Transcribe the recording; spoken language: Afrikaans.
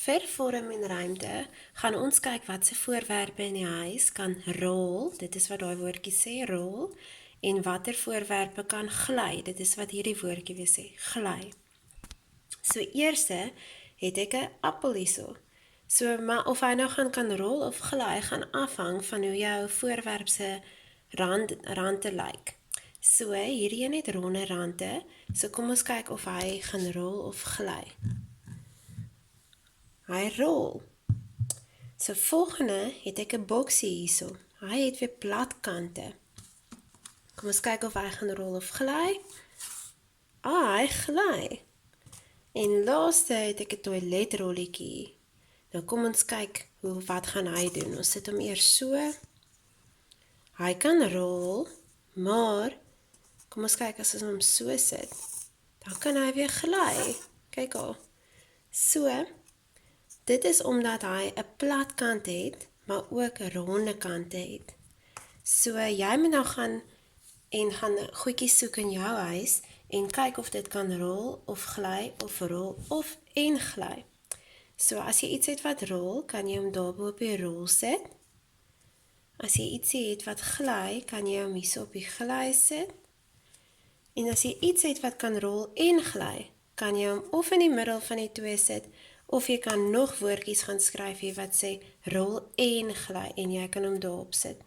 Vir vorm en ruimte gaan ons kyk wat se voorwerpe in die huis kan rol, dit is wat daai woordjie sê, rol, en watter voorwerpe kan gly, dit is wat hierdie woordjie weer sê, gly. So eerste het ek 'n appel hierso. So, maar of hy nou kan rol of gly, gaan afhang van hoe jou voorwerp se rande lyk. So, hierdie een het ronde rande, so kom ons kyk of hy gaan rol of gly. Hy rol. So volgende het ek 'n boksie hierso. Hy het weer plat kante. Kom ons kyk of hy gaan rol of gly. Hy gly. En laaste het ek 'n toiletrolletjie. Nou kom ons kyk wat gaan hy doen. Ons sit hom eers so. Hy kan rol, maar kom ons kyk as ons hom so sit. Dan kan hy weer gly. Kyk al. So, dit is omdat hy 'n plat kant het, maar ook 'n ronde kante het. So jy moet nou gaan goedjies soek in jou huis en kyk of dit kan rol of gly of rol of en gly. So as jy iets het wat rol, kan jy hom daarbo op die rol sit. As jy iets het wat gly, kan jy hom hier op die gly sit. En as jy iets het wat kan rol en gly, kan jy hom of in die middel van die twee sit, of jy kan nog woordjies gaan skryf hier wat sê rol en gly en jy kan hom daarop sit.